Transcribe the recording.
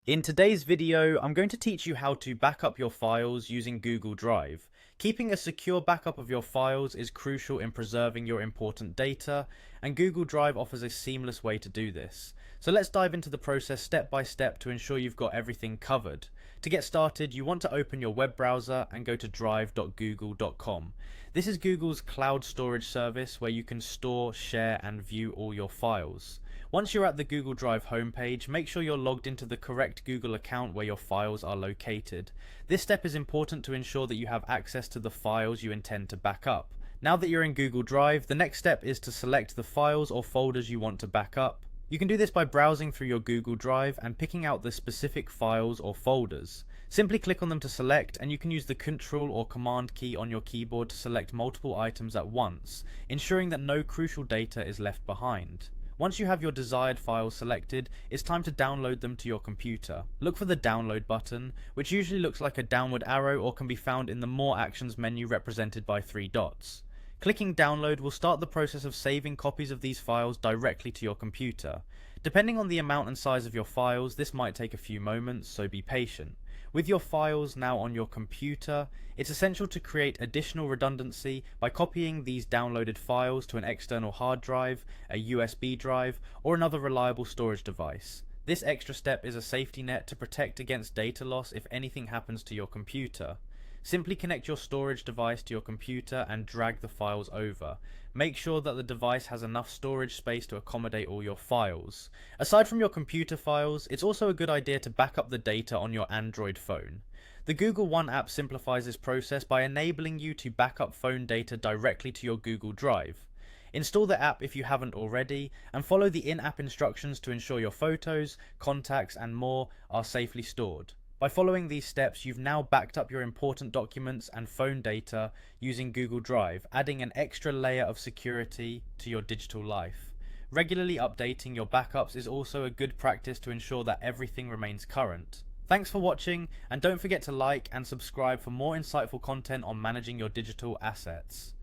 In today's video, I'm going to teach you how to back up your files using Google Drive. Keeping a secure backup of your files is crucial in preserving your important data, and Google Drive offers a seamless way to do this. So let's dive into the process step by step to ensure you've got everything covered. To get started, you want to open your web browser and go to drive.google.com. This is Google's cloud storage service where you can store, share, and view all your files. Once you're at the Google Drive homepage, make sure you're logged into the correct Google account where your files are located. This step is important to ensure that you have access to the files you intend to back up. Now that you're in Google Drive, the next step is to select the files or folders you want to back up. You can do this by browsing through your Google Drive and picking out the specific files or folders. Simply click on them to select, and you can use the Ctrl or Command key on your keyboard to select multiple items at once, ensuring that no crucial data is left behind. Once you have your desired files selected, it's time to download them to your computer. Look for the download button, which usually looks like a downward arrow or can be found in the More Actions menu represented by 3 dots. Clicking download will start the process of saving copies of these files directly to your computer. Depending on the amount and size of your files, this might take a few moments, so be patient. With your files now on your computer, it's essential to create additional redundancy by copying these downloaded files to an external hard drive, a USB drive, or another reliable storage device. This extra step is a safety net to protect against data loss if anything happens to your computer. Simply connect your storage device to your computer and drag the files over. Make sure that the device has enough storage space to accommodate all your files. Aside from your computer files, it's also a good idea to back up the data on your Android phone. The Google One app simplifies this process by enabling you to back up phone data directly to your Google Drive. Install the app if you haven't already, and follow the in-app instructions to ensure your photos, contacts, and more are safely stored. By following these steps, you've now backed up your important documents and phone data using Google Drive, adding an extra layer of security to your digital life. Regularly updating your backups is also a good practice to ensure that everything remains current. Thanks for watching, and don't forget to like and subscribe for more insightful content on managing your digital assets.